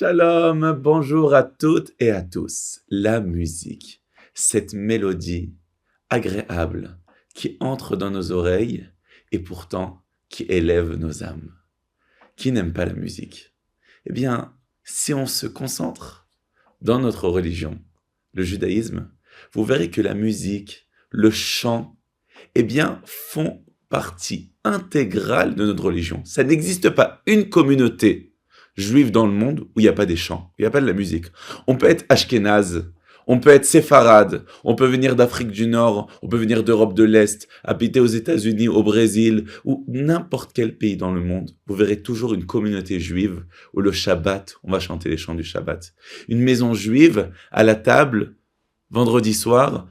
Shalom, bonjour à toutes et à tous. La musique, cette mélodie agréable qui entre dans nos oreilles et pourtant qui élève nos âmes. Qui n'aime pas la musique? Eh bien, si on se concentre dans notre religion, le judaïsme, vous verrez que la musique, le chant, eh bien, font partie intégrale de notre religion. Ça n'existe pas une communauté juive dans le monde où il n'y a pas des chants, il n'y a pas de la musique. On peut être ashkénaze, on peut être séfarade, on peut venir d'Afrique du Nord, on peut venir d'Europe de l'Est, habiter aux États-Unis, au Brésil, ou n'importe quel pays dans le monde. Vous verrez toujours une communauté juive où le Shabbat, on va chanter les chants du Shabbat. Une maison juive, à la table, vendredi soir,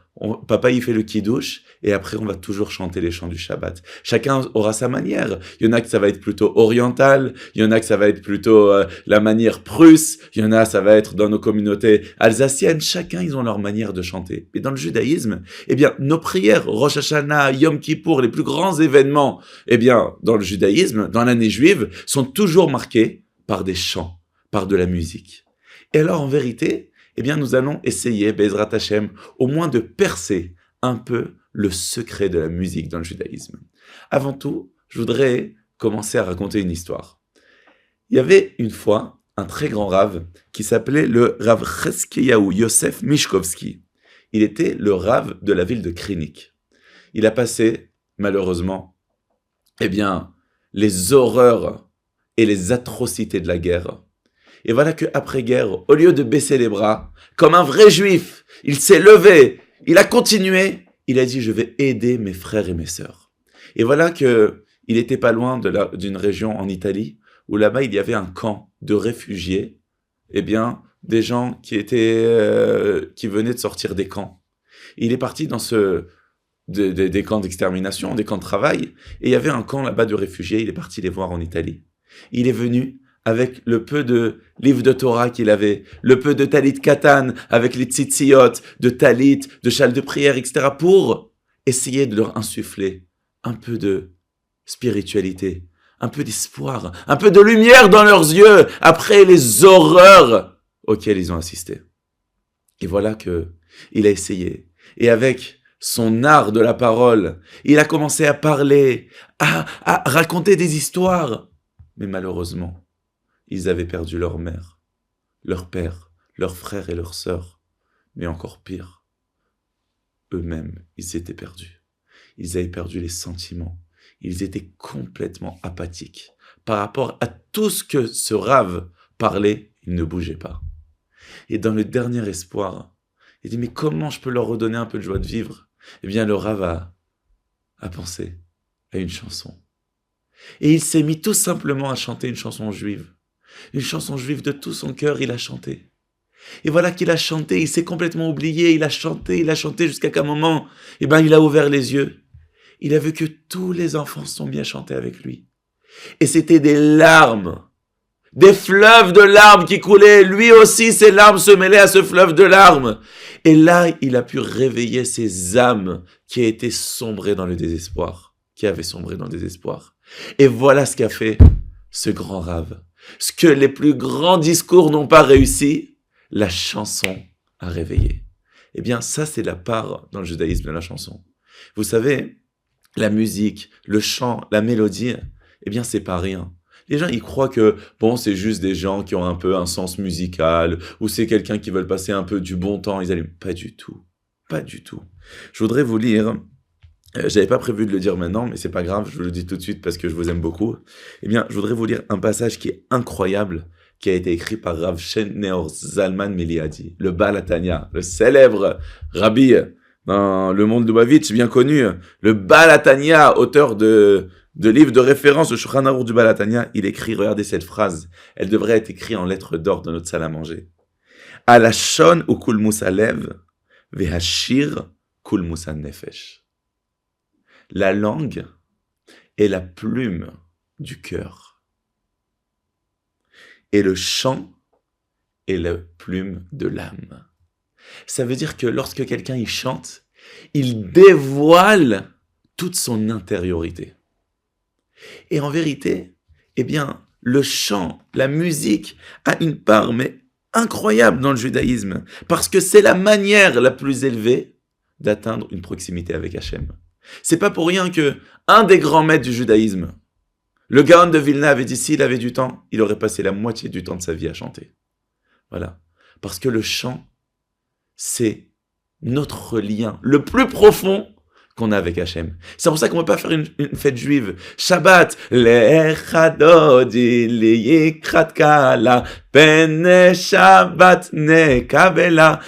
papa il fait le kiddush et après on va toujours chanter les chants du Shabbat. Chacun aura sa manière. Il y en a que ça va être plutôt oriental, il y en a que ça va être plutôt la manière prusse, il y en a ça va être dans nos communautés alsaciennes. Chacun ils ont leur manière de chanter. Et dans le judaïsme, eh bien nos prières, Rosh Hashanah, Yom Kippour, les plus grands événements, eh bien dans le judaïsme, dans l'année juive, sont toujours marqués par des chants, par de la musique. Et alors en vérité, eh bien, nous allons essayer, Bezrat Hashem, au moins de percer un peu le secret de la musique dans le judaïsme. Avant tout, je voudrais commencer à raconter une histoire. Il y avait une fois un très grand rave qui s'appelait le Rav Cheskeyahu Yosef Mishkovski. Il était le rave de la ville de Krynik. Il a passé, malheureusement, eh bien, les horreurs et les atrocités de la guerre. Et voilà qu'après-guerre, au lieu de baisser les bras, comme un vrai juif, il s'est levé, il a continué, il a dit « je vais aider mes frères et mes sœurs ». Et voilà qu'il n'était pas loin d'une région en Italie, où là-bas il y avait un camp de réfugiés, eh bien, des gens qui venaient de sortir des camps. Il est parti dans des camps d'extermination, des camps de travail, et il y avait un camp là-bas de réfugiés, il est parti les voir en Italie. Il est venu avec le peu de livres de Torah qu'il avait, le peu de talit katan, avec les tzitziot, de talit, de châles de prière, etc., pour essayer de leur insuffler un peu de spiritualité, un peu d'espoir, un peu de lumière dans leurs yeux, après les horreurs auxquelles ils ont assisté. Et voilà il a essayé. Et avec son art de la parole, il a commencé à parler, à raconter des histoires. Mais malheureusement, ils avaient perdu leur mère, leur père, leurs frères et leurs sœurs. Mais encore pire, eux-mêmes, ils étaient perdus. Ils avaient perdu les sentiments. Ils étaient complètement apathiques. Par rapport à tout ce que ce rave parlait, ils ne bougeaient pas. Et dans le dernier espoir, il dit, mais comment je peux leur redonner un peu de joie de vivre? Eh bien, le rave a pensé à une chanson. Et il s'est mis tout simplement à chanter une chanson juive. Une chanson juive de tout son cœur, il a chanté. Et voilà qu'il a chanté, il s'est complètement oublié, il a chanté jusqu'à qu'à un moment, eh ben, il a ouvert les yeux. Il a vu que tous les enfants se sont mis à chanter avec lui. Et c'était des larmes, des fleuves de larmes qui coulaient. Lui aussi, ses larmes se mêlaient à ce fleuve de larmes. Et là, il a pu réveiller ces âmes qui étaient sombrées dans le désespoir, qui avaient sombré dans le désespoir. Et voilà ce qu'a fait ce grand rave. Ce que les plus grands discours n'ont pas réussi, la chanson a réveillé. Eh bien, ça, c'est la part dans le judaïsme de la chanson. Vous savez, la musique, le chant, la mélodie, eh bien, c'est pas rien. Les gens, ils croient que, bon, c'est juste des gens qui ont un peu un sens musical, ou c'est quelqu'un qui veut passer un peu du bon temps, ils allument. Pas du tout. Pas du tout. Je voudrais vous lire. J'avais pas prévu de le dire maintenant, mais c'est pas grave, je vous le dis tout de suite parce que je vous aime beaucoup. Eh bien, je voudrais vous lire un passage qui est incroyable, qui a été écrit par Rav Sheneur Zalman Meliadi, le Baal HaTanya, le célèbre rabbi dans le monde Lubavitch, bien connu, le Baal HaTanya, auteur de livres de référence, le Shulchan Aruch du Baal HaTanya. Il écrit, regardez cette phrase, elle devrait être écrite en lettres d'or dans notre salle à manger. Alashon u kulmus alev, vehashir kulmus nefesh. La langue est la plume du cœur. Et le chant est la plume de l'âme. Ça veut dire que lorsque quelqu'un y chante, il dévoile toute son intériorité. Et en vérité, eh bien, le chant, la musique a une part mais incroyable dans le judaïsme, parce que c'est la manière la plus élevée d'atteindre une proximité avec Hachem. C'est pas pour rien que un des grands maîtres du judaïsme, le Gaon de Vilna, avait dit s'il avait du temps, il aurait passé la moitié du temps de sa vie à chanter. Voilà. Parce que le chant, c'est notre lien le plus profond qu'on a avec Hachem. C'est pour ça qu'on ne peut pas faire une fête juive. Shabbat, lechadodi liyikrat kala, pene Shabbat nekabela.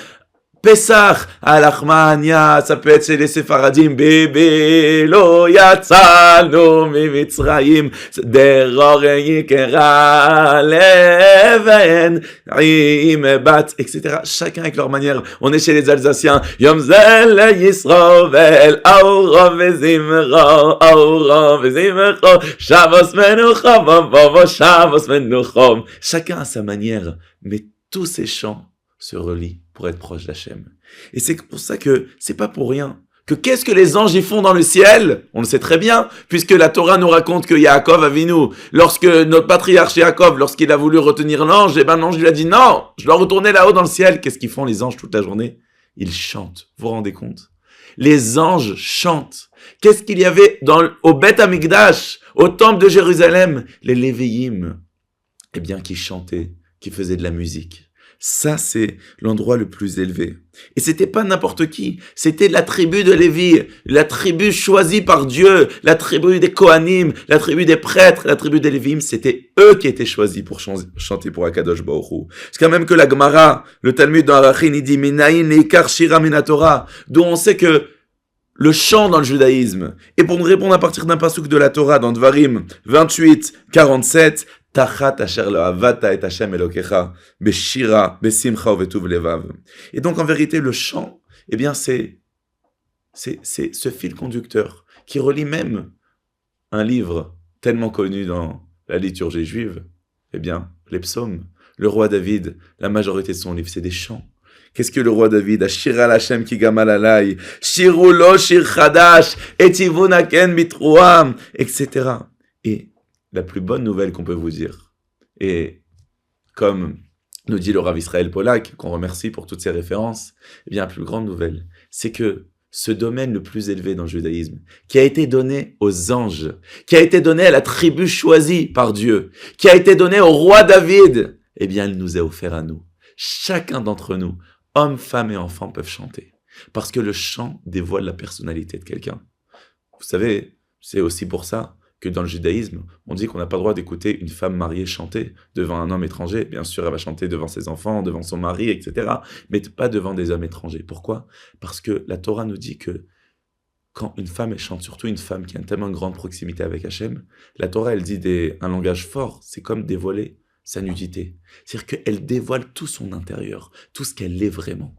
Pessah, Alachmania, ça peut être chez les Séfaradim, bébé, lo yatzanu mi Mitzrayim, deror yikera leven, im bat, etc. Chacun avec leur manière. On est chez les Alsaciens, Yom zel Yisrovel, auro vezimro, Shavos menuchom, vovo Shavos menuchom. Chacun a sa manière, mais tous ces chants se relient pour être proche d'Hachem. Et c'est pour ça que c'est pas pour rien que qu'est-ce que les anges y font dans le ciel? On le sait très bien, puisque la Torah nous raconte que Yaakov Avinu, lorsque notre patriarche Yaakov, lorsqu'il a voulu retenir l'ange, et ben l'ange lui a dit non, je dois retourner là-haut dans le ciel. Qu'est-ce qu'ils font les anges toute la journée? Ils chantent. Vous vous rendez compte? Les anges chantent. Qu'est-ce qu'il y avait au Beth Amikdash, au temple de Jérusalem? Les Lévi'im, eh bien, qui chantaient, qui faisaient de la musique. Ça, c'est l'endroit le plus élevé. Et c'était pas n'importe qui. C'était la tribu de Lévi, la tribu choisie par Dieu, la tribu des Kohanim, la tribu des prêtres, la tribu des Lévi'im. C'était eux qui étaient choisis pour chanter pour Akadosh Baruch Hu. C'est quand même que la Gemara, le Talmud dans Arachin, il dit Minayin leikar shira min Torah, d'où on sait que le chant dans le judaïsme. Et pour nous répondre à partir d'un pasuk de la Torah dans Dvarim 28, 47, Tachat asher lo'avata et Hashem Elokecha, beshira, besimcha uvetuv levav. Et donc, en vérité, le chant, eh bien, c'est ce fil conducteur qui relie même un livre tellement connu dans la liturgie juive, eh bien, les psaumes. Le roi David, la majorité de son livre, c'est des chants. Qu'est-ce que le roi David? Ashira l'Hashem ki gamal alay, shiru lo shir chadash, etivun haken mitruam, etc. Et la plus bonne nouvelle qu'on peut vous dire, et comme nous dit le Rav Israël Polak, qu'on remercie pour toutes ces références, eh bien la plus grande nouvelle, c'est que ce domaine le plus élevé dans le judaïsme, qui a été donné aux anges, qui a été donné à la tribu choisie par Dieu, qui a été donné au roi David, eh bien il nous est offert à nous. Chacun d'entre nous, hommes, femmes et enfants, peuvent chanter. Parce que le chant dévoile la personnalité de quelqu'un. Vous savez, c'est aussi pour ça que dans le judaïsme, on dit qu'on n'a pas le droit d'écouter une femme mariée chanter devant un homme étranger. Bien sûr, elle va chanter devant ses enfants, devant son mari, etc. Mais pas devant des hommes étrangers. Pourquoi? Parce que la Torah nous dit que quand une femme chante, surtout une femme qui a une tellement grande proximité avec Hachem, la Torah, elle dit un langage fort, c'est comme dévoiler sa nudité. C'est-à-dire qu'elle dévoile tout son intérieur, tout ce qu'elle est vraiment.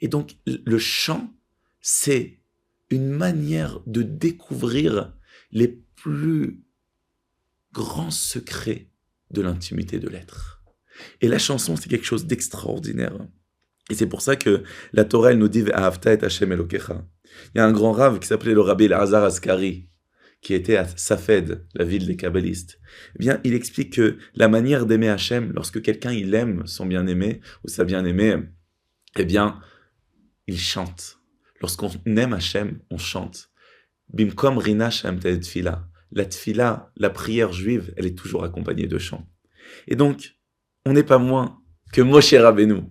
Et donc, le chant, c'est une manière de découvrir les plus grands secrets de l'intimité de l'être. Et la chanson, c'est quelque chose d'extraordinaire. Et c'est pour ça que la Torah, elle nous dit « Ve'ahavta et Hashem Elokecha ». Il y a un grand rave qui s'appelait le Rabbi Elazar Askari, qui était à Safed, la ville des kabbalistes. Eh bien, il explique que la manière d'aimer Hachem, lorsque quelqu'un il aime son bien-aimé ou sa bien-aimée, eh bien, il chante. Lorsqu'on aime Hachem, on chante. Bimkom rina shem tefila. La tefila, la prière juive, elle est toujours accompagnée de chants. Et donc, on n'est pas moins que Moshe Rabbeinu,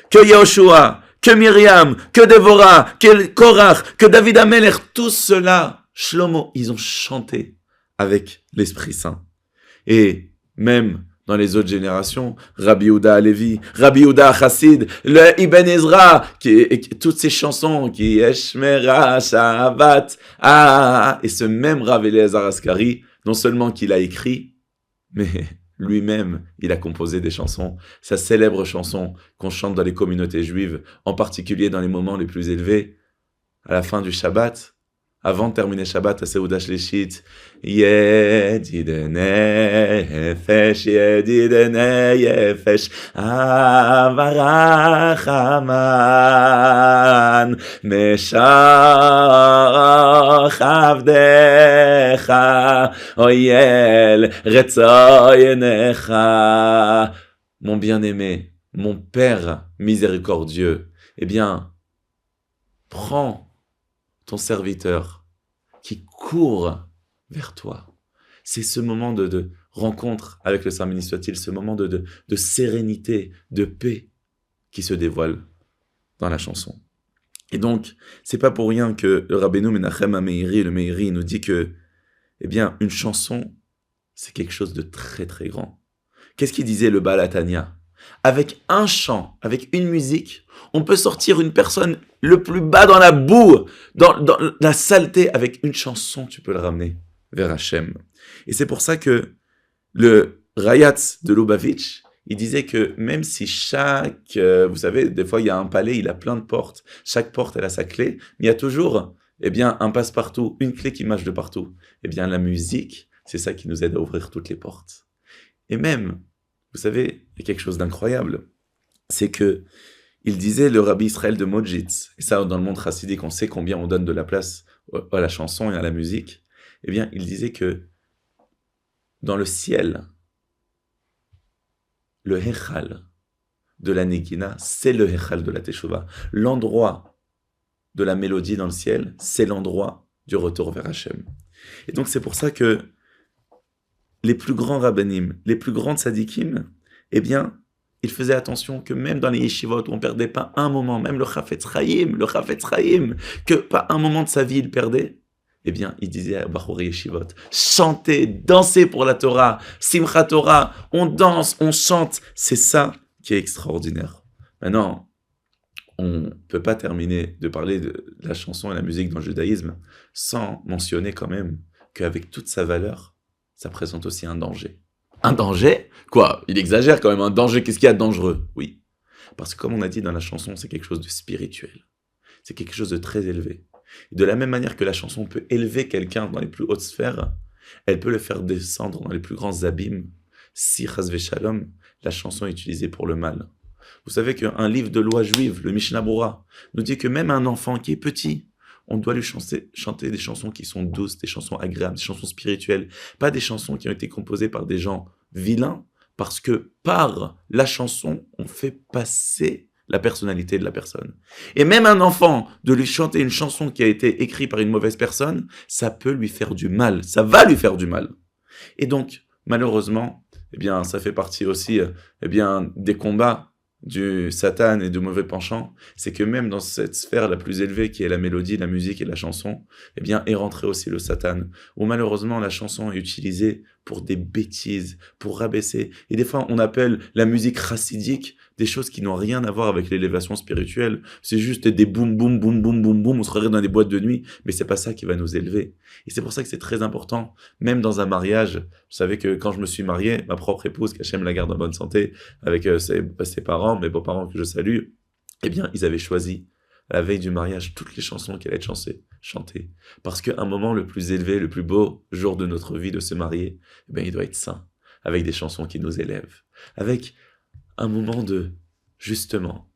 que Yoshua, que Myriam, que Déborah, que Korach, que David Amelech, tous ceux-là, Shlomo, ils ont chanté avec l'Esprit Saint. Et même dans les autres générations, Rabbi Yehuda Halevi, Rabbi Yehuda Chassid, le Ibn Ezra, toutes ces chansons qui Eshmera Shabbat, et ce même Rav Eliezer Askari, non seulement qu'il a écrit, mais lui-même, il a composé des chansons. Sa célèbre chanson qu'on chante dans les communautés juives, en particulier dans les moments les plus élevés, à la fin du Shabbat, avant de terminer Shabbat, à Seuda Shlishit, Yedide nefesh, avarachaman, meshach avdecha, oyel retzoyenecha. Mon bien-aimé, mon Père miséricordieux, eh bien, prends ton serviteur qui court vers toi. C'est ce moment de rencontre avec le Saint béni soit-il, ce moment de sérénité, de paix qui se dévoile dans la chanson. Et donc, c'est pas pour rien que le Rabbeinu Menachem HaMeiri, le Meiri, nous dit que, eh bien, une chanson, c'est quelque chose de très très grand. Qu'est-ce qu'il disait le Baal HaTanya ? Avec un chant, avec une musique, on peut sortir une personne le plus bas dans la boue, dans la saleté. Avec une chanson, tu peux le ramener vers Hachem. Et c'est pour ça que le Rayatz de Lubavitch, il disait que même si vous savez, des fois il y a un palais, il a plein de portes. Chaque porte, elle a sa clé, mais il y a toujours, eh bien, un passe-partout, une clé qui marche de partout. Eh bien, la musique, c'est ça qui nous aide à ouvrir toutes les portes. Et même, vous savez, il y a quelque chose d'incroyable, c'est que il disait le Rabbi Israël de Modjitz, et ça dans le monde chassidique, on sait combien on donne de la place à la chanson et à la musique, eh bien il disait que dans le ciel, le Hechal de la Negina, c'est le Hechal de la Teshuvah. L'endroit de la mélodie dans le ciel, c'est l'endroit du retour vers Hachem. Et donc c'est pour ça que les plus grands rabbanim, les plus grands tzadikim, eh bien, ils faisaient attention que même dans les yeshivot où on ne perdait pas un moment, même le Chafetz Chaim, que pas un moment de sa vie il perdait, eh bien, il disait à Bachorei Yeshivot, chantez, dansez pour la Torah, Simchat Torah, on danse, on chante, c'est ça qui est extraordinaire. Maintenant, on ne peut pas terminer de parler de la chanson et la musique dans le judaïsme sans mentionner quand même qu'avec toute sa valeur, ça présente aussi un danger. Un danger ? Quoi ? Il exagère quand même, un danger, qu'est-ce qu'il y a de dangereux ? Oui, parce que comme on a dit dans la chanson, c'est quelque chose de spirituel. C'est quelque chose de très élevé. Et de la même manière que la chanson peut élever quelqu'un dans les plus hautes sphères, elle peut le faire descendre dans les plus grands abîmes. Si, chas v'shalom, la chanson est utilisée pour le mal. Vous savez qu'un livre de loi juive, le Mishnah Berurah, nous dit que même un enfant qui est petit, on doit lui chanter des chansons qui sont douces, des chansons agréables, des chansons spirituelles, pas des chansons qui ont été composées par des gens vilains, parce que par la chanson, on fait passer la personnalité de la personne. Et même un enfant, de lui chanter une chanson qui a été écrite par une mauvaise personne, ça peut lui faire du mal, ça va lui faire du mal. Et donc, malheureusement, eh bien, ça fait partie aussi eh bien, des combats du Satan et du mauvais penchant, c'est que même dans cette sphère la plus élevée qui est la mélodie, la musique et la chanson, eh bien est rentré aussi le Satan, où malheureusement la chanson est utilisée pour des bêtises, pour rabaisser, et des fois on appelle la musique chassidique des choses qui n'ont rien à voir avec l'élévation spirituelle, c'est juste des boum boum boum boum boum boum, on se regarde dans des boîtes de nuit, mais c'est pas ça qui va nous élever. Et c'est pour ça que c'est très important, même dans un mariage. Vous savez que quand je me suis marié, ma propre épouse, qu'Hachem la garde en bonne santé, avec ses parents, mes beaux-parents que je salue, eh bien ils avaient choisi à la veille du mariage toutes les chansons qui allaient être chantées. Parce qu'un moment le plus élevé, le plus beau jour de notre vie de se marier, eh bien il doit être saint, avec des chansons qui nous élèvent, avec un moment justement,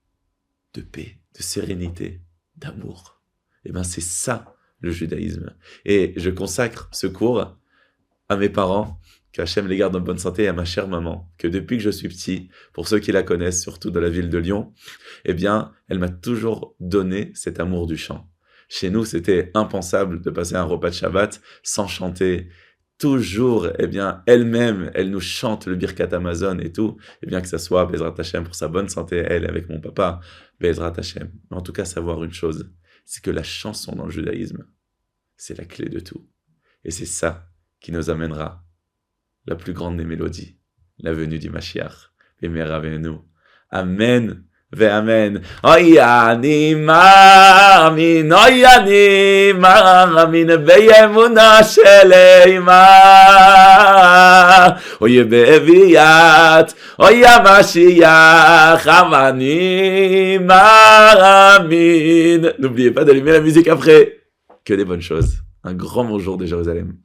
de paix, de sérénité, d'amour. Eh bien, c'est ça, le judaïsme. Et je consacre ce cours à mes parents, qu'Hachem les garde en bonne santé, et à ma chère maman, que depuis que je suis petit, pour ceux qui la connaissent, surtout dans la ville de Lyon, eh bien, elle m'a toujours donné cet amour du chant. Chez nous, c'était impensable de passer un repas de Shabbat sans chanter. Toujours, eh bien, elle-même, elle nous chante le Birkat Amazon et tout, eh bien que ça soit Bezrat Hashem pour sa bonne santé, elle avec mon papa, Bezrat Hashem. Mais en tout cas, savoir une chose, c'est que la chanson dans le judaïsme, c'est la clé de tout. Et c'est ça qui nous amènera la plus grande des mélodies, la venue du Mashiach. Et Meravenu. Amen. Amen. Oy ani מאמין, oy ani מאמין באמונה שלמה, oy בביאת, oy המשיח, אני מאמין. N'oubliez pas d'allumer la musique après. Que des bonnes choses. Un grand bonjour de Jérusalem.